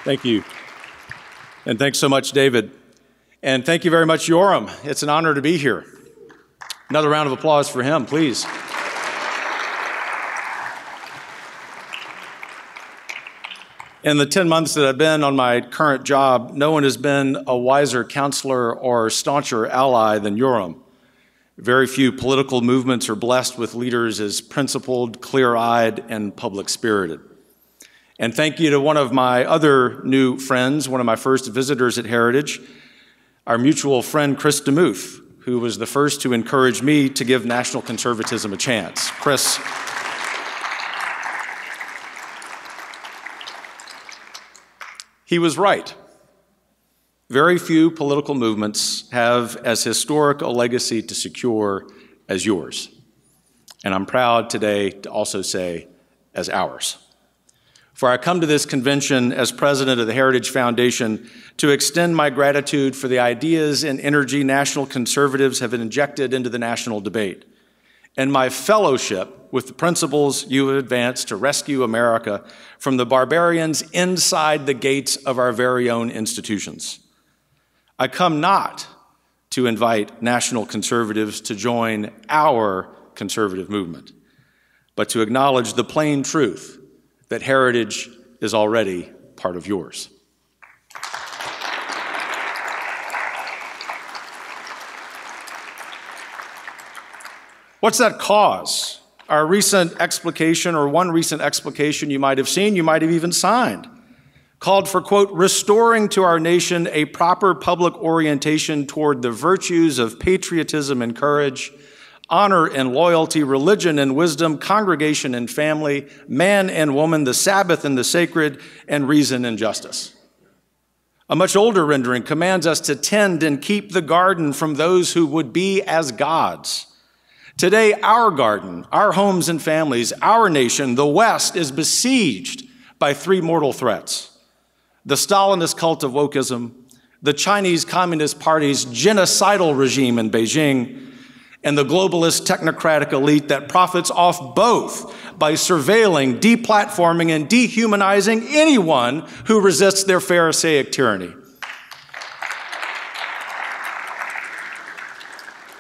Thank you. And thanks so much, David. And thank you very much, Yoram. It's an honor to be here. Another round of applause for him, please. In the 10 months that I've been on my current job, no one has been a wiser counselor or stauncher ally than Yoram. Very few political movements are blessed with leaders as principled, clear-eyed, and public-spirited. And thank you to one of my other new friends, one of my first visitors at Heritage, our mutual friend Chris DeMuth, who was the first to encourage me to give national conservatism a chance. Chris, he was right. Very few political movements have as historic a legacy to secure as yours. And I'm proud today to also say as ours. For I come to this convention as president of the Heritage Foundation to extend my gratitude for the ideas and energy national conservatives have injected into the national debate, and my fellowship with the principles you have advanced to rescue America from the barbarians inside the gates of our very own institutions. I come not to invite national conservatives to join our conservative movement, but to acknowledge the plain truth that Heritage is already part of yours. What's that cause? Our recent explication, or one recent explication you might have seen, you might have even signed, called for, quote, restoring to our nation a proper public orientation toward the virtues of patriotism and courage, honor and loyalty, religion and wisdom, congregation and family, man and woman, the Sabbath and the sacred, and reason and justice. A much older rendering commands us to tend and keep the garden from those who would be as gods. Today, our garden, our homes and families, our nation, the West, is besieged by three mortal threats: the Stalinist cult of wokeism, the Chinese Communist Party's genocidal regime in Beijing, and the globalist technocratic elite that profits off both by surveilling, deplatforming, and dehumanizing anyone who resists their Pharisaic tyranny.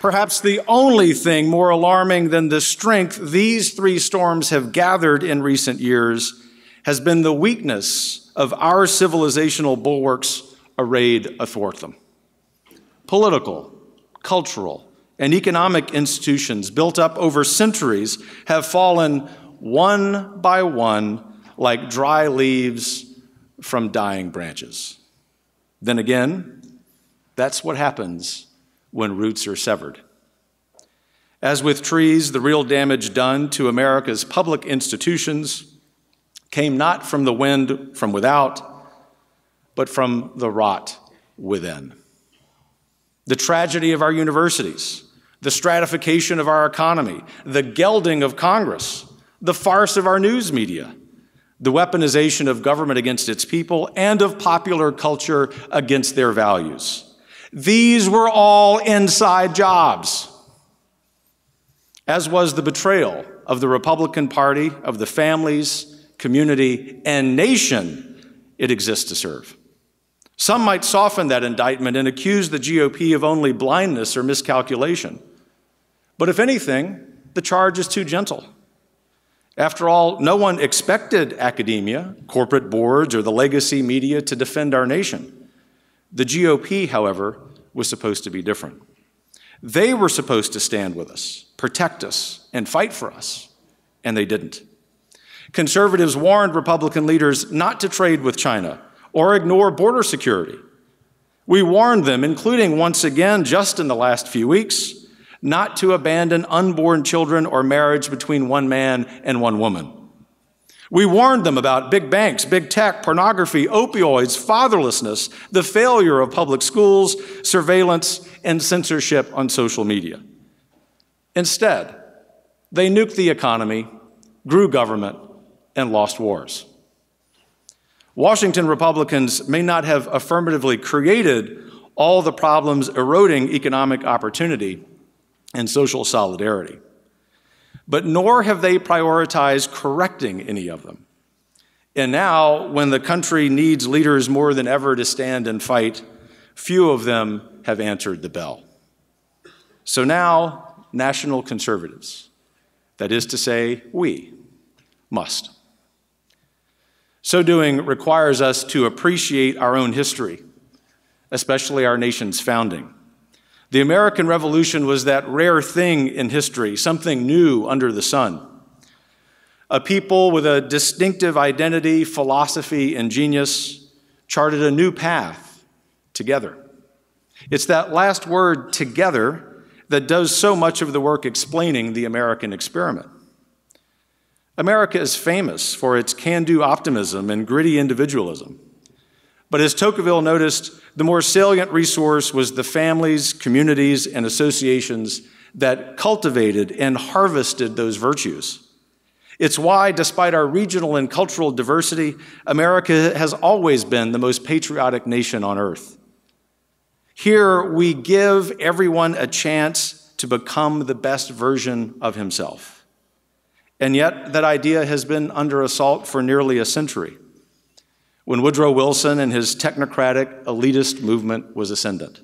Perhaps the only thing more alarming than the strength these three storms have gathered in recent years has been the weakness of our civilizational bulwarks arrayed athwart them. Political, cultural, and economic institutions built up over centuries have fallen one by one like dry leaves from dying branches. Then again, that's what happens when roots are severed. As with trees, the real damage done to America's public institutions came not from the wind from without, but from the rot within. The tragedy of our universities, the stratification of our economy, the gelding of Congress, the farce of our news media, the weaponization of government against its people, and of popular culture against their values. These were all inside jobs, as was the betrayal of the Republican Party, of the families, community, and nation it exists to serve. Some might soften that indictment and accuse the GOP of only blindness or miscalculation. But if anything, the charge is too gentle. After all, no one expected academia, corporate boards, or the legacy media to defend our nation. The GOP, however, was supposed to be different. They were supposed to stand with us, protect us, and fight for us, and they didn't. Conservatives warned Republican leaders not to trade with China or ignore border security. We warned them, including once again just in the last few weeks, not to abandon unborn children or marriage between one man and one woman. We warned them about big banks, big tech, pornography, opioids, fatherlessness, the failure of public schools, surveillance, and censorship on social media. Instead, they nuked the economy, grew government, and lost wars. Washington Republicans may not have affirmatively created all the problems eroding economic opportunity and social solidarity, but nor have they prioritized correcting any of them. And now, when the country needs leaders more than ever to stand and fight, few of them have answered the bell. So now, national conservatives, that is to say, we, must. So doing requires us to appreciate our own history, especially our nation's founding. The American Revolution was that rare thing in history, something new under the sun. A people with a distinctive identity, philosophy, and genius charted a new path together. It's that last word, together, that does so much of the work explaining the American experiment. America is famous for its can-do optimism and gritty individualism. But as Tocqueville noticed, the more salient resource was the families, communities, and associations that cultivated and harvested those virtues. It's why, despite our regional and cultural diversity, America has always been the most patriotic nation on earth. Here, we give everyone a chance to become the best version of himself. And yet, that idea has been under assault for nearly a century, when Woodrow Wilson and his technocratic, elitist movement was ascendant.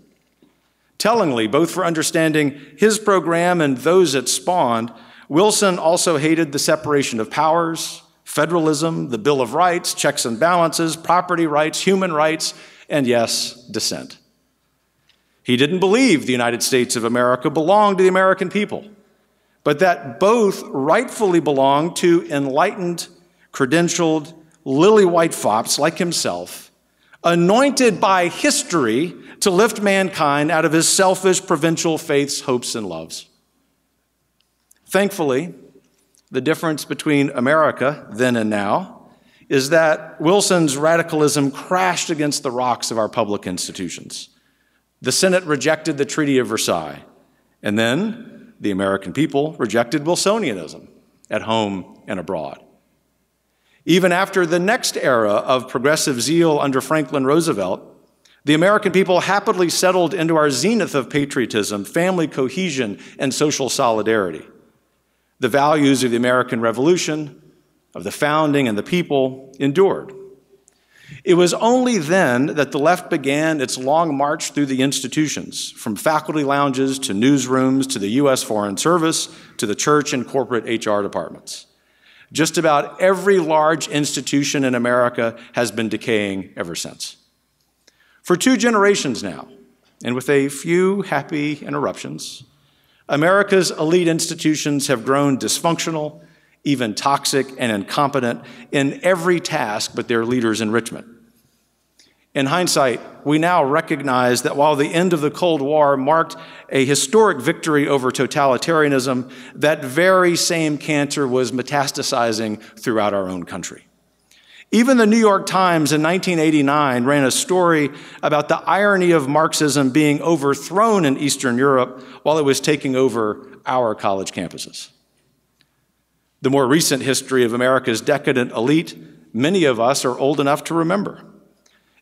Tellingly, both for understanding his program and those it spawned, Wilson also hated the separation of powers, federalism, the Bill of Rights, checks and balances, property rights, human rights, and yes, dissent. He didn't believe the United States of America belonged to the American people, but that both rightfully belonged to enlightened, credentialed, lily-white fops like himself, anointed by history to lift mankind out of his selfish provincial faiths, hopes, and loves. Thankfully, the difference between America then and now is that Wilson's radicalism crashed against the rocks of our public institutions. The Senate rejected the Treaty of Versailles, and then the American people rejected Wilsonianism at home and abroad. Even after the next era of progressive zeal under Franklin Roosevelt, the American people happily settled into our zenith of patriotism, family cohesion, and social solidarity. The values of the American Revolution, of the founding and the people, endured. It was only then that the left began its long march through the institutions, from faculty lounges to newsrooms to the U.S. Foreign Service to the church and corporate HR departments. Just about every large institution in America has been decaying ever since. For 2 generations now, and with a few happy interruptions, America's elite institutions have grown dysfunctional, even toxic and incompetent in every task but their leaders' enrichment. In hindsight, we now recognize that while the end of the Cold War marked a historic victory over totalitarianism, that very same cancer was metastasizing throughout our own country. Even the New York Times in 1989 ran a story about the irony of Marxism being overthrown in Eastern Europe while it was taking over our college campuses. The more recent history of America's decadent elite, many of us are old enough to remember.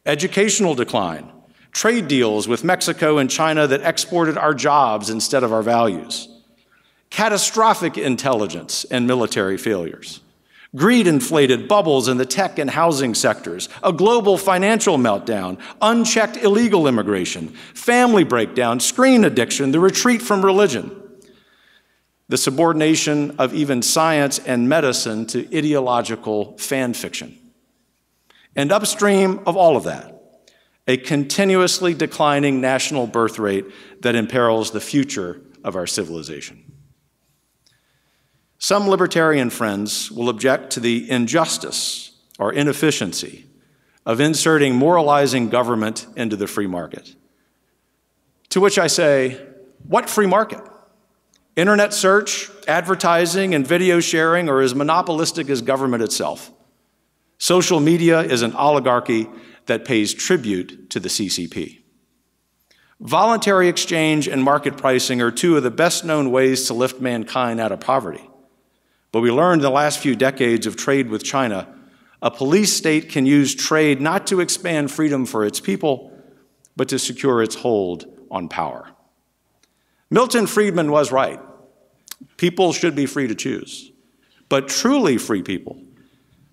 Educational decline, trade deals with Mexico and China that exported our jobs instead of our values, catastrophic intelligence and military failures, greed-inflated bubbles in the tech and housing sectors, a global financial meltdown, unchecked illegal immigration, family breakdown, screen addiction, the retreat from religion, the subordination of even science and medicine to ideological fan fiction. And upstream of all of that, a continuously declining national birth rate that imperils the future of our civilization. Some libertarian friends will object to the injustice or inefficiency of inserting moralizing government into the free market. To which I say, what free market? Internet search, advertising, and video sharing are as monopolistic as government itself. Social media is an oligarchy that pays tribute to the CCP. Voluntary exchange and market pricing are 2 of the best-known ways to lift mankind out of poverty. But we learned in the last few decades of trade with China, a police state can use trade not to expand freedom for its people, but to secure its hold on power. Milton Friedman was right. People should be free to choose. But truly free people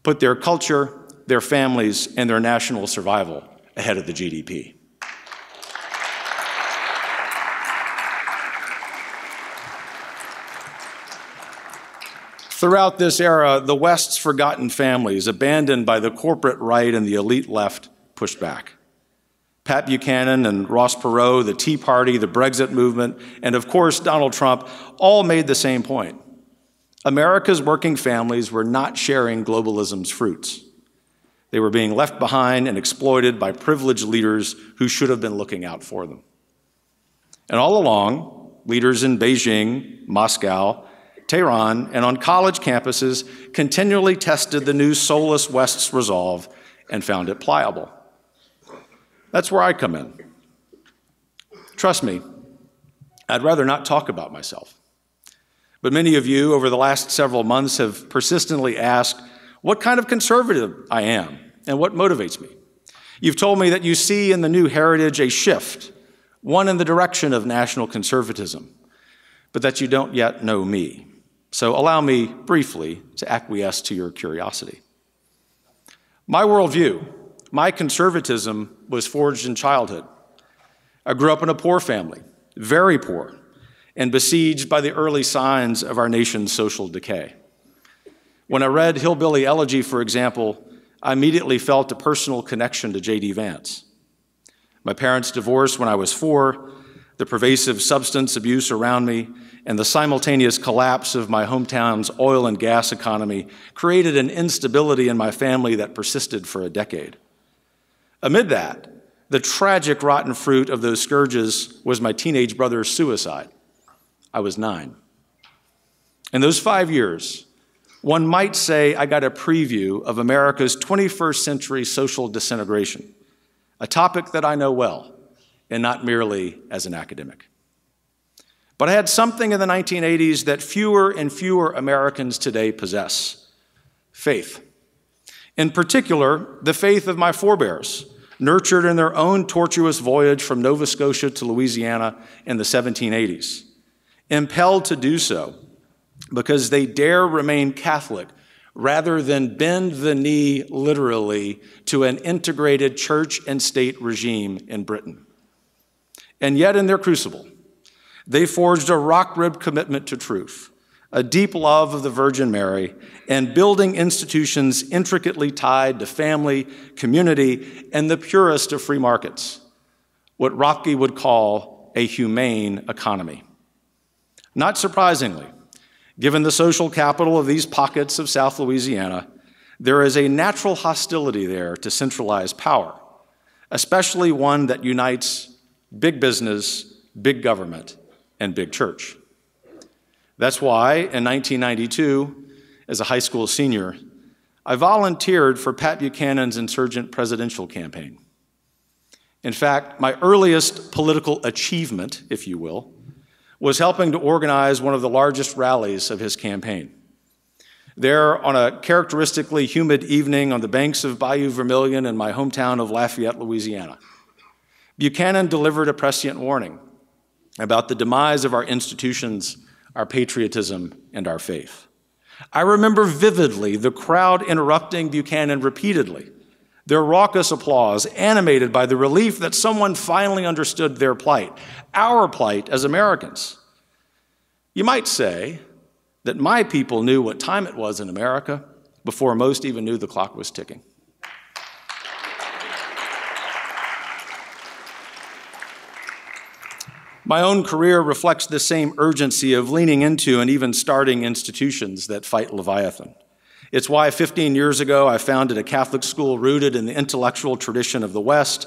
put their culture their families, and their national survival ahead of the GDP. Throughout this era, the West's forgotten families, abandoned by the corporate right and the elite left, pushed back. Pat Buchanan and Ross Perot, the Tea Party, the Brexit movement, and of course Donald Trump all made the same point. America's working families were not sharing globalism's fruits. They were being left behind and exploited by privileged leaders who should have been looking out for them. And all along, leaders in Beijing, Moscow, Tehran, and on college campuses continually tested the new soulless West's resolve and found it pliable. That's where I come in. Trust me, I'd rather not talk about myself. But many of you over the last several months have persistently asked what kind of conservative I am and what motivates me. You've told me that you see in the new heritage a shift, one in the direction of national conservatism, but that you don't yet know me. So allow me briefly to acquiesce to your curiosity. My worldview, my conservatism was forged in childhood. I grew up in a poor family, very poor, and besieged by the early signs of our nation's social decay. When I read Hillbilly Elegy, for example, I immediately felt a personal connection to J.D. Vance. My parents divorced when I was 4, the pervasive substance abuse around me, and the simultaneous collapse of my hometown's oil and gas economy created an instability in my family that persisted for a decade. Amid that, the tragic rotten fruit of those scourges was my teenage brother's suicide. I was 9. In those 5 years, one might say I got a preview of America's 21st century social disintegration, a topic that I know well, and not merely as an academic. But I had something in the 1980s that fewer and fewer Americans today possess: faith. In particular, the faith of my forebears, nurtured in their own tortuous voyage from Nova Scotia to Louisiana in the 1780s, impelled to do so because they dare remain Catholic rather than bend the knee literally to an integrated church and state regime in Britain. And yet in their crucible, they forged a rock-ribbed commitment to truth, a deep love of the Virgin Mary, and building institutions intricately tied to family, community, and the purest of free markets, what Rocky would call a humane economy. Not surprisingly, given the social capital of these pockets of South Louisiana, there is a natural hostility there to centralized power, especially one that unites big business, big government, and big church. That's why, in 1992, as a high school senior, I volunteered for Pat Buchanan's insurgent presidential campaign. In fact, my earliest political achievement, if you will, was helping to organize one of the largest rallies of his campaign. There, on a characteristically humid evening on the banks of Bayou Vermilion in my hometown of Lafayette, Louisiana, Buchanan delivered a prescient warning about the demise of our institutions, our patriotism, and our faith. I remember vividly the crowd interrupting Buchanan repeatedly, their raucous applause animated by the relief that someone finally understood their plight, our plight as Americans. You might say that my people knew what time it was in America before most even knew the clock was ticking. My own career reflects the same urgency of leaning into and even starting institutions that fight Leviathan. It's why 15 years ago I founded a Catholic school rooted in the intellectual tradition of the West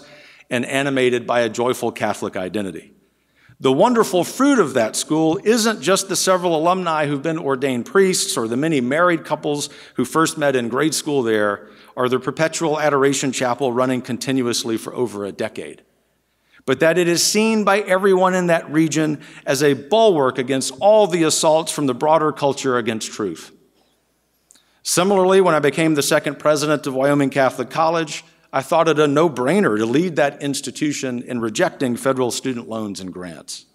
and animated by a joyful Catholic identity. The wonderful fruit of that school isn't just the several alumni who've been ordained priests or the many married couples who first met in grade school there or the perpetual adoration chapel running continuously for over a decade, but that it is seen by everyone in that region as a bulwark against all the assaults from the broader culture against truth. Similarly, when I became the second president of Wyoming Catholic College, I thought it a no-brainer to lead that institution in rejecting federal student loans and grants.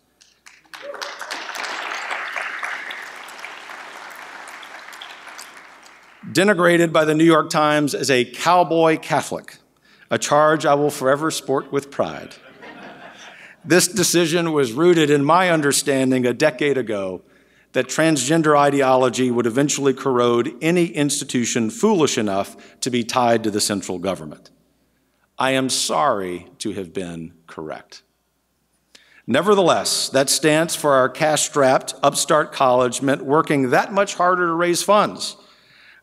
denigrated by the New York Times as a cowboy Catholic, a charge I will forever sport with pride. This decision was rooted in my understanding a decade ago that transgender ideology would eventually corrode any institution foolish enough to be tied to the central government. I am sorry to have been correct. Nevertheless, that stance for our cash-strapped upstart college meant working that much harder to raise funds,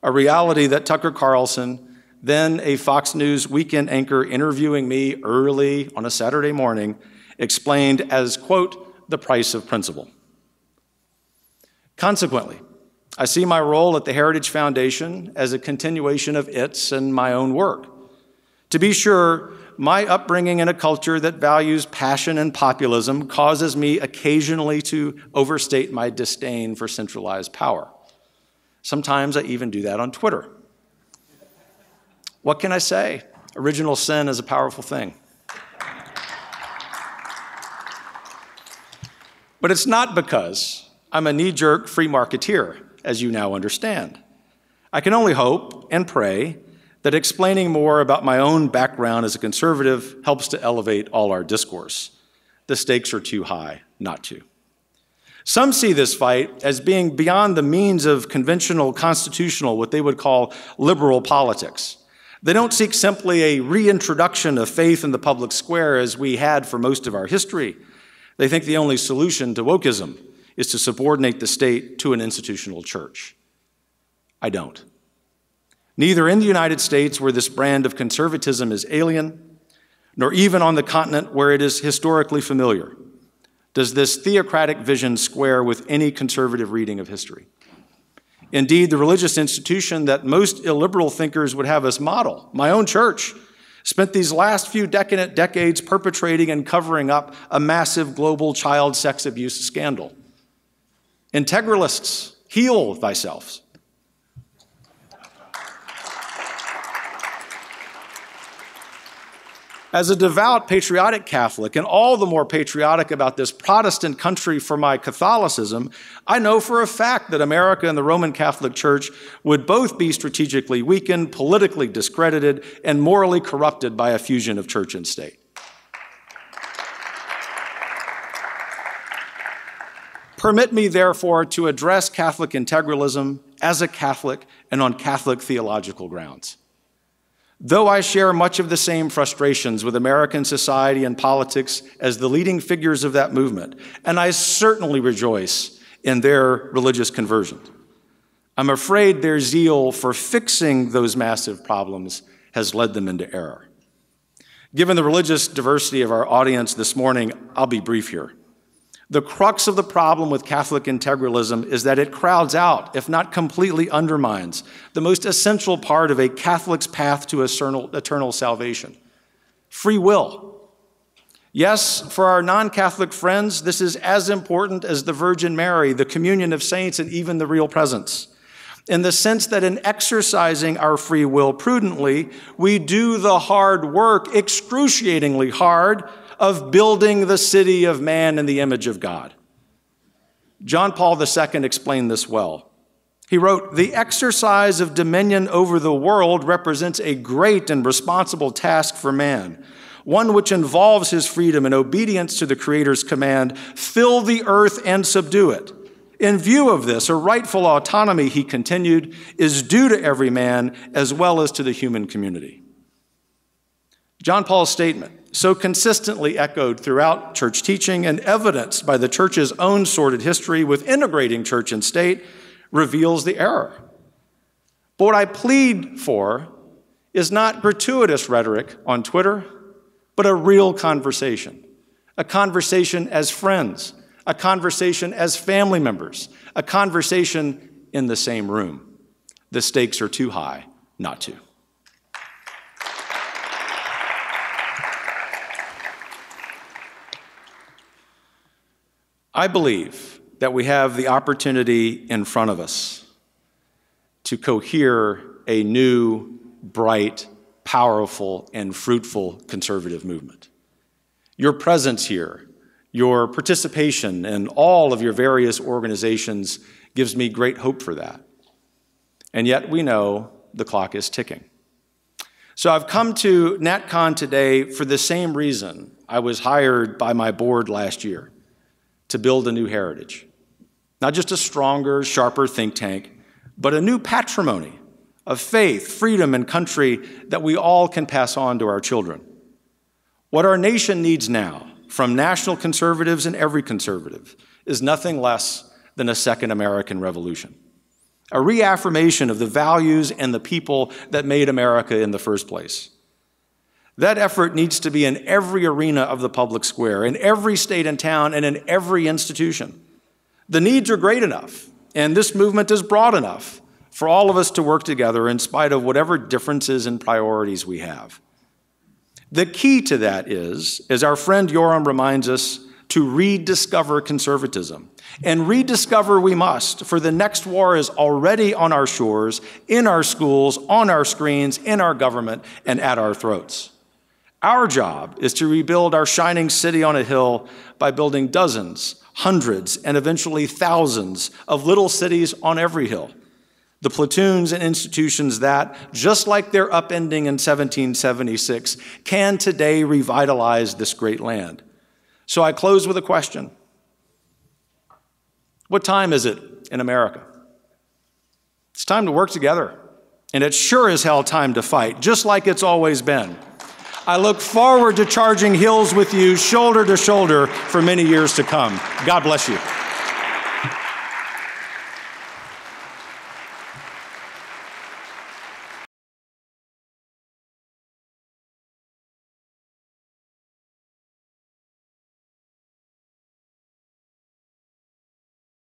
a reality that Tucker Carlson, then a Fox News weekend anchor interviewing me early on a Saturday morning, explained as, quote, the price of principle. Consequently, I see my role at the Heritage Foundation as a continuation of its and my own work. To be sure, my upbringing in a culture that values passion and populism causes me occasionally to overstate my disdain for centralized power. Sometimes I even do that on Twitter. What can I say? Original sin is a powerful thing. But it's not because I'm a knee-jerk free marketeer, as you now understand. I can only hope and pray that explaining more about my own background as a conservative helps to elevate all our discourse. The stakes are too high not to. Some see this fight as being beyond the means of conventional, constitutional, what they would call liberal politics. They don't seek simply a reintroduction of faith in the public square as we had for most of our history. They think the only solution to wokeism is to subordinate the state to an institutional church. I don't. Neither in the United States, where this brand of conservatism is alien, nor even on the continent where it is historically familiar, does this theocratic vision square with any conservative reading of history. Indeed, the religious institution that most illiberal thinkers would have us model, my own church, spent these last few decades perpetrating and covering up a massive global child sex abuse scandal. Integralists, heal thyself. As a devout, patriotic Catholic, and all the more patriotic about this Protestant country for my Catholicism, I know for a fact that America and the Roman Catholic Church would both be strategically weakened, politically discredited, and morally corrupted by a fusion of church and state. Permit me, therefore, to address Catholic integralism as a Catholic and on Catholic theological grounds. Though I share much of the same frustrations with American society and politics as the leading figures of that movement, and I certainly rejoice in their religious conversion, I'm afraid their zeal for fixing those massive problems has led them into error. Given the religious diversity of our audience this morning, I'll be brief here. The crux of the problem with Catholic integralism is that it crowds out, if not completely undermines, the most essential part of a Catholic's path to eternal salvation: free will. Yes, for our non-Catholic friends, this is as important as the Virgin Mary, the communion of saints, and even the real presence, in the sense that in exercising our free will prudently, we do the hard work, excruciatingly hard, of building the city of man in the image of God. John Paul II explained this well. He wrote, "The exercise of dominion over the world represents a great and responsible task for man, one which involves his freedom and obedience to the Creator's command, fill the earth and subdue it. In view of this, a rightful autonomy," he continued, "is due to every man as well as to the human community." John Paul's statement, so consistently echoed throughout church teaching and evidenced by the church's own sordid history with integrating church and state, reveals the error. But what I plead for is not gratuitous rhetoric on Twitter, but a real conversation. A conversation as friends, a conversation as family members, a conversation in the same room. The stakes are too high not to. I believe that we have the opportunity in front of us to cohere a new, bright, powerful, and fruitful conservative movement. Your presence here, your participation in all of your various organizations gives me great hope for that. And yet we know the clock is ticking. So I've come to NatCon today for the same reason I was hired by my board last year, to build a new heritage. Not just a stronger, sharper think tank, but a new patrimony of faith, freedom, and country that we all can pass on to our children. What our nation needs now, from national conservatives and every conservative, is nothing less than a second American Revolution. A reaffirmation of the values and the people that made America in the first place. That effort needs to be in every arena of the public square, in every state and town, and in every institution. The needs are great enough, and this movement is broad enough for all of us to work together in spite of whatever differences and priorities we have. The key to that is, as our friend Yoram reminds us, to rediscover conservatism. And rediscover we must, for the next war is already on our shores, in our schools, on our screens, in our government, and at our throats. Our job is to rebuild our shining city on a hill by building dozens, hundreds, and eventually thousands of little cities on every hill. The platoons and institutions that, just like their upending in 1776, can today revitalize this great land. So I close with a question. What time is it in America? It's time to work together. And it's sure as hell time to fight, just like it's always been. I look forward to charging hills with you shoulder to shoulder for many years to come. God bless you.